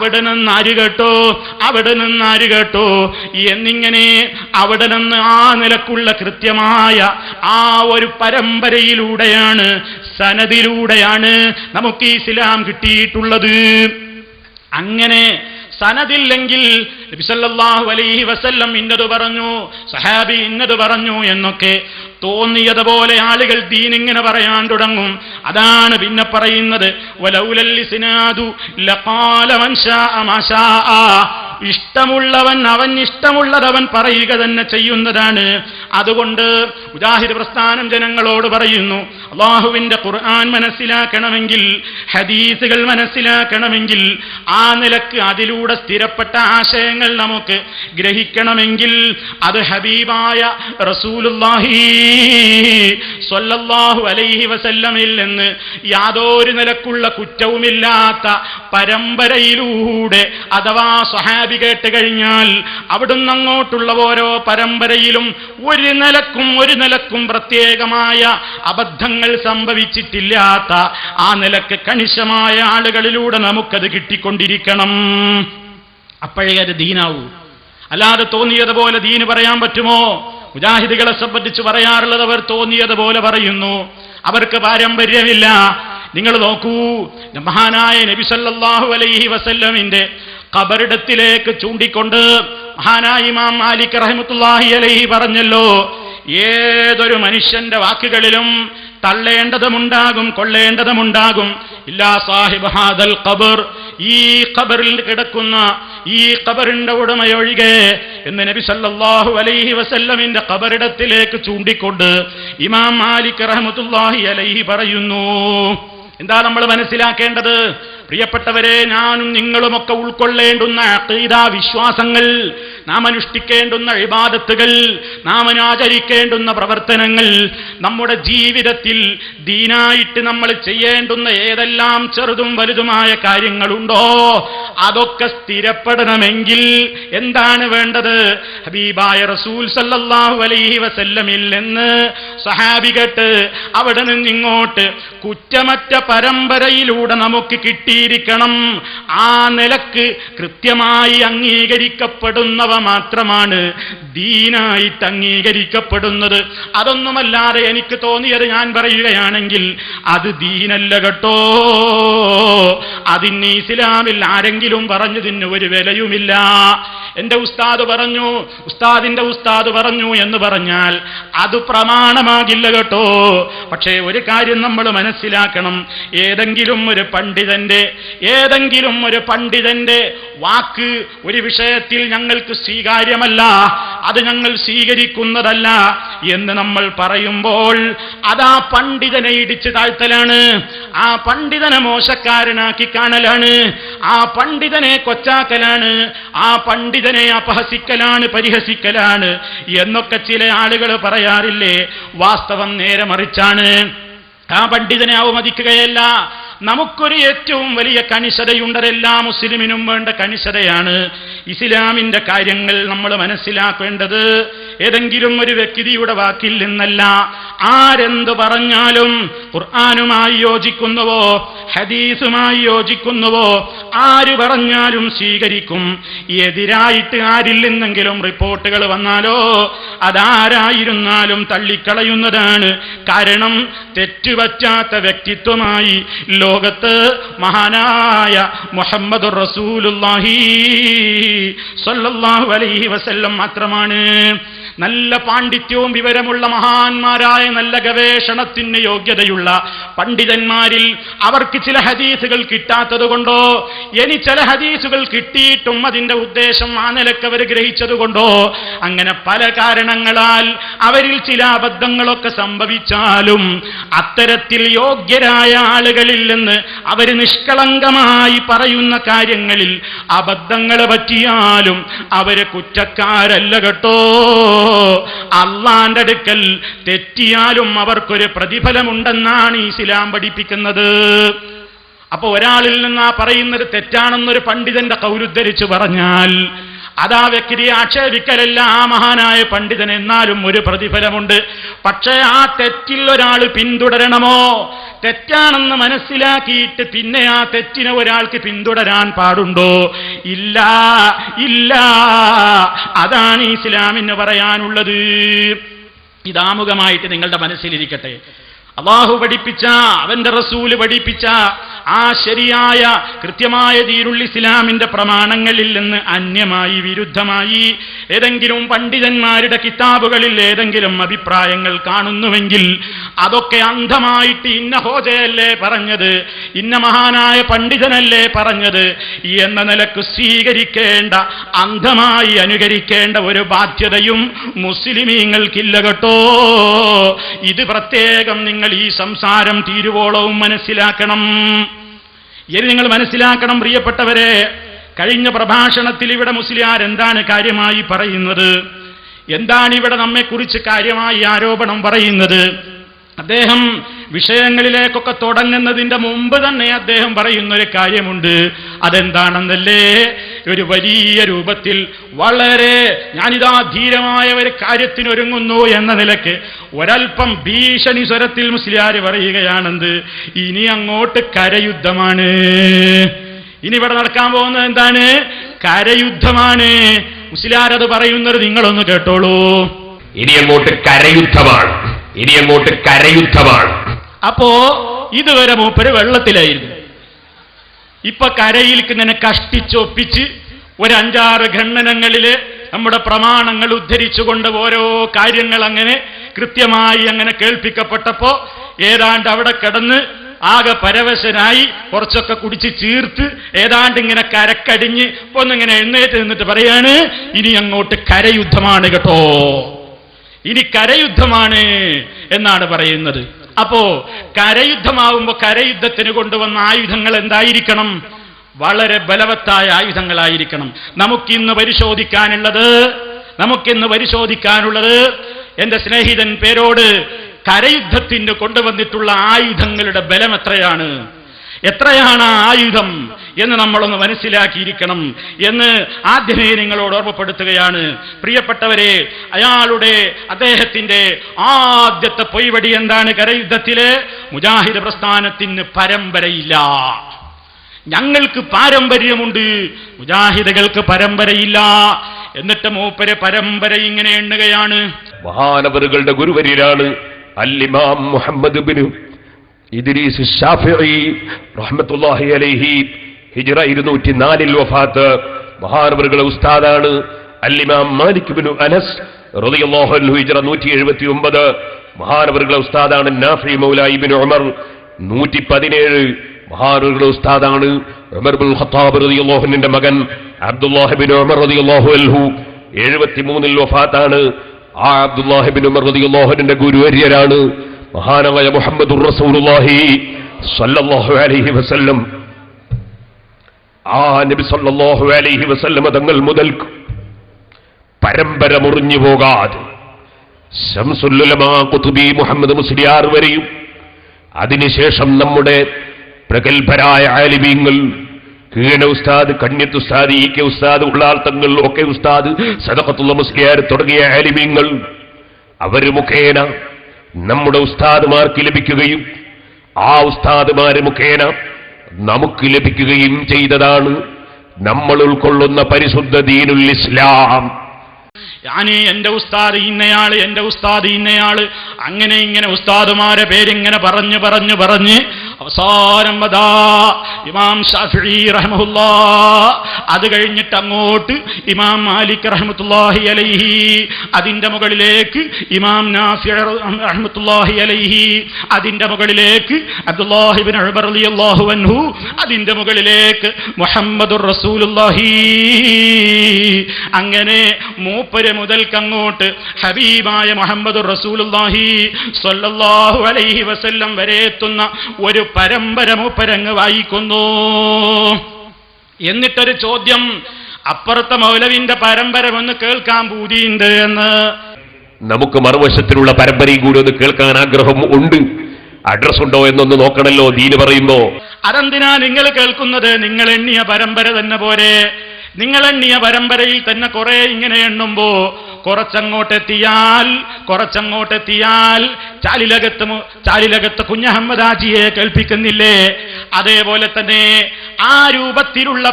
അവിടെ നിന്നാര് കേട്ടോ എന്നിങ്ങനെ അവിടെ നിന്ന് ആ നിലക്കുള്ള കൃത്യമായ ആ ഒരു പരമ്പരയിലൂടെയാണ്, സനദിലൂടെയാണ് നമുക്ക് ഇസ്ലാം കിട്ടിയിട്ടുള്ളത്. അങ്ങനെ സനദില്ലെങ്കിൽ നബി സല്ലല്ലാഹു അലൈഹി വസല്ലം ഇന്നത് പറഞ്ഞു, സഹാബി ഇന്നത് പറഞ്ഞു എന്നൊക്കെ തോന്നിയതുപോലെ ആളുകൾ ദീൻ ഇങ്ങനെ പറയാൻ തുടങ്ങും. അതാണ് പിന്നെ പറയുന്നത് വലൗലൽ ഇസ്നാദു ലഖാല മൻ ശാഅ മാ ശാഅ. ഇഷ്ടമുള്ളവൻ അവൻ ഇഷ്ടമുള്ളതവൻ പറയുക തന്നെ ചെയ്യുന്നതാണ്. അതുകൊണ്ട് മുജാഹിദ് പ്രസ്ഥാനം ജനങ്ങളോട് പറയുന്നു, അല്ലാഹുവിന്റെ ഖുർആൻ മനസ്സിലാക്കണമെങ്കിൽ, ഹദീസുകൾ മനസ്സിലാക്കണമെങ്കിൽ, ആ നിലക്ക് അതിലൂടെ സ്ഥിരപ്പെട്ട ആശയങ്ങൾ നമുക്ക് ഗ്രഹിക്കണമെങ്കിൽ അത് ഹബീബായ റസൂലുള്ളാഹി സ്വല്ലല്ലാഹു അലൈഹി വസല്ലമിൽ നിന്ന് യാതൊരു നിലക്കുള്ള കുറ്റവുമില്ലാത്ത പരമ്പരയിലൂടെ, അഥവാ സ്വഹാബി കേട്ട് കഴിഞ്ഞാൽ അവിടുന്ന് അങ്ങോട്ടുള്ള ഓരോ പരമ്പരയിലും ഒരു നിലക്കും പ്രത്യേകമായ അബദ്ധങ്ങൾ സംഭവിച്ചിട്ടില്ലാത്ത ആ നിലക്ക് കണിശമായ ആളുകളിലൂടെ നമുക്കത് കിട്ടിക്കൊണ്ടിരിക്കണം. അപ്പോഴേ അത് ദീനാവൂ. അല്ലാതെ തോന്നിയതുപോലെ ദീന് പറയാൻ പറ്റുമോ? മുജാഹിദുകളെ സംബന്ധിച്ച് പറയാറുള്ളത് അവർ തോന്നിയതുപോലെ പറയുന്നു, അവർക്ക് പാരമ്പര്യമില്ല. നിങ്ങൾ നോക്കൂ, മഹാനായ നബി സല്ലല്ലാഹു അലൈഹി വസല്ലമിന്റെ ഖബറിടത്തിലേക്ക് ചൂണ്ടിക്കൊണ്ട് മഹാനായ ഇമാം മാലിക് റഹ്മത്തുള്ളാഹി അലൈഹി പറഞ്ഞല്ലോ, ഏതൊരു മനുഷ്യന്റെ വാക്കുകളിലും തള്ളേണ്ടതുമുണ്ടാകും, കൊള്ളേണ്ടതുമുണ്ടാകും. ഇല്ലാ സാഹിബ് ഹാദൽ ഖബർ, ഈ ഖബറിൽ കിടക്കുന്ന ഈ ഖബറിന്റെ ഉടമയൊഴികെ എന്ന് നബി സല്ലല്ലാഹു അലൈഹി വസല്ലമിന്റെ ഖബറിടത്തിലേക്ക് ചൂണ്ടിക്കൊണ്ട് ഇമാം മാലിക് റഹ്മത്തുള്ളാഹി അലൈഹി പറയുന്നു. എന്താ നമ്മൾ മനസ്സിലാക്കേണ്ടത്? പ്രിയപ്പെട്ടവരെ, ഞാനും നിങ്ങളുമൊക്കെ ഉൾക്കൊള്ളേണ്ടുന്ന അഖീദാ വിശ്വാസങ്ങൾ, നാം അനുഷ്ഠിക്കേണ്ടുന്ന ഇബാദത്തുകൾ, നാം ആചരിക്കേണ്ടുന്ന പ്രവർത്തനങ്ങൾ, നമ്മുടെ ജീവിതത്തിൽ ദീനായിട്ട് നമ്മൾ ചെയ്യേണ്ടുന്ന ഏതെല്ലാം ചെറുതും വലുതുമായ കാര്യങ്ങളുണ്ടോ അതൊക്കെ സ്ഥിരപ്പെടണമെങ്കിൽ എന്താണ് വേണ്ടത്? ഹബീബായ റസൂൽ സല്ലല്ലാഹു അലൈഹി വസല്ലമിൽ നിന്ന് സഹാബി കേട്ട് അവിടെ നിന്നിങ്ങോട്ട് കുറ്റമറ്റ പരമ്പരയിലൂടെ നമുക്ക് കിട്ടിയിരിക്കണം. ആ നിലക്ക് കൃത്യമായി അംഗീകരിക്കപ്പെടുന്നവ മാത്രമാണ് ദീനായിട്ട് അംഗീകരിക്കപ്പെടുന്നത്. അതൊന്നുമല്ലാതെ എനിക്ക് തോന്നിയത് ഞാൻ പറയുകയാണെങ്കിൽ അത് ദീനല്ല കേട്ടോ. അതിന് ഇസ്ലാമിൽ ആരെങ്കിലും പറഞ്ഞതിന് ഒരു വിലയുമില്ല. എന്റെ ഉസ്താദ് പറഞ്ഞു, ഉസ്താദിന്റെ ഉസ്താദ് പറഞ്ഞു എന്ന് പറഞ്ഞാൽ അത് പ്രമാണമാകില്ല കേട്ടോ. പക്ഷേ ഒരു കാര്യം നമ്മൾ മനസ്സിലാക്കണം, ഏതെങ്കിലും ഒരു പണ്ഡിതന്റെ വാക്ക് ഒരു വിഷയത്തിൽ ഞങ്ങൾക്ക് സ്വീകാര്യമല്ല, അത് ഞങ്ങൾ സ്വീകരിക്കുന്നതല്ല എന്ന് നമ്മൾ പറയുമ്പോൾ അതാ പണ്ഡിതനെ ഇടിച്ചു താഴ്ത്തലാണ്, ആ പണ്ഡിതനെ മോശക്കാരനാക്കി കാണലാണ്, ആ പണ്ഡിതനെ കൊച്ചാക്കലാണ്, ആ പണ്ഡിതനെ അപഹസിക്കലാണ്, പരിഹസിക്കലാണ് എന്നൊക്കെ ചില ആളുകൾ പറയാറില്ലേ? വാസ്തവം നേരെ മറിച്ചാണ്. ആ പണ്ഡിതനെ അവമതിക്കുകയല്ല, നമുക്കൊരു ഏറ്റവും വലിയ കണിശതയുണ്ട്. എല്ലാ മുസ്ലിമിനും വേണ്ട കണിശതയാണ്. ഇസ്ലാമിന്റെ കാര്യങ്ങൾ നമ്മൾ മനസ്സിലാക്കേണ്ടത് ഏതെങ്കിലും ഒരു വ്യക്തിയുടെ വാക്കിൽ നിന്നല്ല. ആരെന്ത് പറഞ്ഞാലും ഖുർആനുമായി യോജിക്കുന്നുവോ ഹദീസുമായി യോജിക്കുന്നുവോ ആര് പറഞ്ഞാലും സ്വീകരിക്കും. എതിരായിട്ട് ആരിൽ നിന്നെങ്കിലും റിപ്പോർട്ടുകൾ വന്നാലോ അതാരായിരുന്നാലും തള്ളിക്കളയുന്നതാണ്. കാരണം തെറ്റുപറ്റാത്ത വ്യക്തിത്വമായി ലോകത്ത് മഹാനായ മുഹമ്മദുർ റസൂലുള്ളാഹി സ്വല്ലല്ലാഹു അലൈഹി വസല്ലം മാത്രമാണ്. നല്ല പാണ്ഡിത്യവും വിവരമുള്ള മഹാന്മാരായ നല്ല ഗവേഷണത്തിന് യോഗ്യതയുള്ള പണ്ഡിതന്മാരിൽ അവർക്ക് ചില ഹദീസുകൾ കിട്ടാത്തതുകൊണ്ടോ ഇനി ചില ഹദീസുകൾ കിട്ടിയിട്ടും അതിന്റെ ഉദ്ദേശം ആ നിലക്ക് അവർ ഗ്രഹിച്ചതുകൊണ്ടോ അങ്ങനെ പല കാരണങ്ങളാൽ അവരിൽ ചില അബദ്ധങ്ങളൊക്കെ സംഭവിച്ചാലും അത്തരത്തിൽ യോഗ്യരായ ആളുകളിൽ നിന്ന് അവർ നിഷ്കളങ്കമായി പറയുന്ന കാര്യങ്ങളിൽ അബദ്ധങ്ങൾ പറ്റിയാലും അവര് കുറ്റക്കാരല്ല കേട്ടോ. അള്ളാന്റെ അടുക്കൽ തെറ്റിയാലും അവർക്കൊരു പ്രതിഫലമുണ്ടെന്നാണ് ഇസ്ലാം പഠിപ്പിക്കുന്നത്. അപ്പൊ ഒരാളിൽ നിന്ന് ആ പറയുന്നത് തെറ്റാണെന്നൊരു പണ്ഡിതന്റെ കൗലുദ്ധരിച്ചു പറഞ്ഞാൽ അതാ വ്യക്തിയെ ആക്ഷേപിക്കലല്ല ആ മഹാനായ പണ്ഡിതൻ, എന്നാലും ഒരു പ്രതിഫലമുണ്ട്. പക്ഷേ ആ തെറ്റിൽ ഒരാൾ പിന്തുടരണമോ? തെറ്റാണെന്ന് മനസ്സിലാക്കിയിട്ട് പിന്നെ ആ തെറ്റിനെ ഒരാൾക്ക് പിന്തുടരാൻ പാടുണ്ടോ? ഇല്ല, ഇല്ല. അതാണ് ഇസ്ലാമിന് പറയാനുള്ളത്. ഇതാമുഖമായിട്ട് നിങ്ങളുടെ മനസ്സിലിരിക്കട്ടെ. അല്ലാഹു പഠിപ്പിച്ച, അവന്റെ റസൂല് പഠിപ്പിച്ച ആ ശരിയായ കൃത്യമായ ദീനുൽ ഇസ്ലാമിന്റെ പ്രമാണങ്ങളിൽ നിന്ന് അന്യമായി, വിരുദ്ധമായി ഏതെങ്കിലും പണ്ഡിതന്മാരുടെ കിതാബുകളിൽ ഏതെങ്കിലും അഭിപ്രായങ്ങൾ കാണുന്നുവെങ്കിൽ അതൊക്കെ അന്ധമായിട്ട് ഇന്ന ഹോജയല്ലേ പറഞ്ഞത്, ഇന്ന മഹാനായ പണ്ഡിതനല്ലേ പറഞ്ഞത് എന്ന നിലക്ക് സ്വീകരിക്കേണ്ട, അന്ധമായി അനുകരിക്കേണ്ട ഒരു ബാധ്യതയും മുസ്ലിമീങ്ങൾക്കില്ല കേട്ടോ. ഇത് പ്രത്യേകം നിങ്ങൾ ഈ സംസാരം തീരുവോളവും മനസ്സിലാക്കണം. ഇനി നിങ്ങൾ മനസ്സിലാക്കണം പ്രിയപ്പെട്ടവരെ, കഴിഞ്ഞ പ്രഭാഷണത്തിൽ ഇവിടെ മുസ്ലിയാർ എന്താണ് കാര്യമായി പറയുന്നത്? എന്താണ് ഇവിടെ നമ്മെക്കുറിച്ച് കാര്യമായി ആരോപണം പറയുന്നത്? അദ്ദേഹം വിഷയങ്ങളിലേക്കൊക്കെ തുടങ്ങുന്നതിന്റെ മുമ്പ് തന്നെ അദ്ദേഹം പറയുന്നൊരു കാര്യമുണ്ട്. അതെന്താണെന്നല്ലേ? ഒരു വലിയ രൂപത്തിൽ വളരെ ഞാനിതാ ധീരമായ ഒരു കാര്യത്തിനൊരുങ്ങുന്നു എന്ന നിലയ്ക്ക് ഒരൽപ്പം ഭീഷണി സ്വരത്തിൽ മുസ്ലിയാർ പറയുകയാണെന്ത്? ഇനി അങ്ങോട്ട് കരയുദ്ധമാണ്. ഇനി ഇവിടെ നടക്കാൻ പോകുന്നത് എന്താണ്? കരയുദ്ധമാണ്. മുസ്ലിയാർ അത് പറയുന്നത് നിങ്ങളൊന്ന് കേട്ടോളൂ. ഇനി അങ്ങോട്ട് കരയുദ്ധമാണ്, ഇനി അങ്ങോട്ട് കരയുദ്ധമാണ്. അപ്പോ ഇതുവരെ മൂപ്പര് വെള്ളത്തിലായിരുന്നു. ഇപ്പൊ കരയിലേക്ക് ഇങ്ങനെ കഷ്ടിച്ചൊപ്പിച്ച് ഒരു 5-6 ഖണ്ഡനങ്ങളില് നമ്മുടെ പ്രമാണങ്ങൾ ഉദ്ധരിച്ചുകൊണ്ട് ഓരോ കാര്യങ്ങൾ അങ്ങനെ കൃത്യമായി അങ്ങനെ കേൾപ്പിക്കപ്പെട്ടപ്പോ ഏതാണ്ട് അവിടെ കിടന്ന് ആകെ പരവശനായി കുറച്ചൊക്കെ കുടിച്ച് ചീർത്ത് ഏതാണ്ട് ഇങ്ങനെ കരക്കടിഞ്ഞ് ഒന്നിങ്ങനെ എഴുന്നേറ്റ് നിന്നിട്ട് പറയാണ്, ഇനി അങ്ങോട്ട് കരയുദ്ധമാണ് കേട്ടോ, ഇനി കരയുദ്ധമാണ് എന്നാണ് പറയുന്നത്. അപ്പോ കരയുദ്ധമാവുമ്പോ കരയുദ്ധത്തിന് കൊണ്ടുവന്ന ആയുധങ്ങൾ എന്തായിരിക്കണം? വളരെ ബലവത്തായ ആയുധങ്ങളായിരിക്കണം. നമുക്കിന്ന് പരിശോധിക്കാനുള്ളത് എന്റെ സ്നേഹിതൻ പേരോട് കരയുദ്ധത്തിന് കൊണ്ടുവന്നിട്ടുള്ള ആയുധങ്ങളുടെ ബലം എത്രയാണ് ആ ആയുധം എന്ന് നമ്മളൊന്ന് മനസ്സിലാക്കിയിരിക്കണം എന്ന് ആദ്യമേ നിങ്ങളോട് ഓർമ്മപ്പെടുത്തുകയാണ്. പ്രിയപ്പെട്ടവരെ, അദ്ദേഹത്തിന്റെ ആദ്യത്തെ പൊയ്വടി എന്താണ്? കരയുദ്ധത്തില് മുജാഹിദ് പ്രസ്ഥാനത്തിന് പരമ്പരയില്ല. ഞങ്ങൾക്ക് പാരമ്പര്യമുണ്ട്, മുജാഹിദുകൾക്ക് പരമ്പരയില്ല. എന്നിട്ട് മൂപ്പര് പരമ്പര ഇങ്ങനെ എണ്ണുകയാണ്. മഹാനവറുകളുടെ ഗുരുവര്യരാണ് അൽ-ഇമാം മുഹമ്മദ് ബിൻ ഇദ്രീസ് ശാഫിഈ റഹ്മത്തുള്ളാഹി അലൈഹി. ഹിജ്റ 204 വഫാത്ത്. മഹാനവറുകളുടെ ഉസ്താദാണ് അൽ-ഇമാം മാലിക് ബിൻ അനസ് റളിയല്ലാഹു അൻഹു. ഹിജ്റ 179. മഹാനവറുകളുടെ ഉസ്താദാണ് നാഫി മൗല ഇബ്നു ഉമർ 117. മഹാനവറുകളുടെ ഉസ്താദാണ് ഉമർ ഇബ്നുൽ ഖത്താബ് റളിയല്ലാഹു അൻഹുവിന്റെ മകൻ അബ്ദുല്ലാഹ് ഇബ്നു ഉമർ റളിയല്ലാഹു അൻഹു 73 വഫാത്താണ്. ആ അബ്ദുല്ലാഹ് ഇബ്നു ഉമർ റളിയല്ലാഹു അൻഹുവിന്റെ ഗുരുവര്യരാണ് മഹാനായ മുഹമ്മദുർ റസൂലുള്ളാഹി സ്വല്ലല്ലാഹു അലൈഹി വസല്ലം. ആ നബി സ്വല്ലല്ലാഹു അലൈഹി വസല്ലം തങ്ങൾ മുതൽ പരമ്പര മുറിഞ്ഞു പോകാതെ ശംസുൽ ഉലമാ ഖുതുബി മുഹമ്മദ് മുസ്ലിയാർ വരെയും അതിനുശേഷം നമ്മുടെ പ്രഗത്ഭരായ ആലിമീങ്ങൾ, കീഴ ഉസ്താദ്, കണ്യത്ത് ഉസ്താദ്, ഇ കെ ഉസ്താദ്, ഉള്ളാൾ തങ്ങൾ, ഒക്കെ ഉസ്താദ്, സദഖത്തുള്ള മുസ്ലിയാർ തുടങ്ങിയ ആലിമീങ്ങൾ, അവർ മുഖേന നമ്മുടെ ഉസ്താദുമാർക്ക് ലഭിക്കുകയും ആ ഉസ്താദുമാരെ മുഖേന നമുക്ക് ലഭിക്കുകയും ചെയ്തതാണ് നമ്മൾ ഉൾക്കൊള്ളുന്ന പരിശുദ്ധ ദീനുൽ ഇസ്ലാം. എന്റെ ഉസ്താദ് ഇന്നയാള് അങ്ങനെ ഇങ്ങനെ ഉസ്താദുമാരെ പേരിങ്ങനെ പറഞ്ഞ് അവസാനം അതാ ഇമാം ഷാഫിഈ റഹ്മത്തുള്ളാഹ്, അത് കഴിഞ്ഞിട്ട് അങ്ങോട്ട് ഇമാം മാലിക് റഹ്മത്തുള്ളാഹി അലൈഹി, അതിന്റെ മുകളിലേക്ക് ഇമാം നാഫി റഹ്മത്തുള്ളാഹി അലൈഹി, അതിന്റെ മുകളിലേക്ക് അബ്ദുല്ലാഹി ഇബ്നു ഉമർ റളിയല്ലാഹു അൻഹു, അതിന്റെ മുകളിലേക്ക് മുഹമ്മദുർ റസൂലുള്ളാഹി. അങ്ങനെ മൂപ്പര് മുതൽക്കങ്ങോട്ട് ഹബീബായ മുഹമ്മദുർ റസൂലുള്ളാഹി സ്വല്ലല്ലാഹു അലൈഹി വസല്ലം വരെ എത്തുന്ന ഒരു പരമ്പര മൂപ്പരങ്ങ് വായിക്കുന്നു. എന്നിട്ടൊരു ചോദ്യം, അപ്പുറത്തെ മൗലവിന്റെ പരമ്പര ഒന്ന് കേൾക്കാൻ പൂതിയുണ്ട് എന്ന്. നമുക്ക് മറുവശത്തിലുള്ള പരമ്പരയും കൂടി ഒന്ന് കേൾക്കാൻ ആഗ്രഹം ഉണ്ട്. അഡ്രസ് ഉണ്ടോ എന്നൊന്ന് നോക്കണല്ലോ ദീന് പറയുമ്പോ. അതെന്തിനാ നിങ്ങൾ കേൾക്കുന്നത്? നിങ്ങൾ എണ്ണിയ പരമ്പര തന്നെ പോരെ. നിങ്ങൾ എണ്ണിയ പരമ്പരയിൽ തന്നെ കുറെ ഇങ്ങനെ എണ്ണുമ്പോ കുറച്ചങ്ങോട്ടെത്തിയാൽ ചാലിലകത്ത് കുഞ്ഞഹമ്മദാജിയെ കേൾപ്പിക്കുന്നില്ലേ? അതേപോലെ തന്നെ ആ രൂപത്തിലുള്ള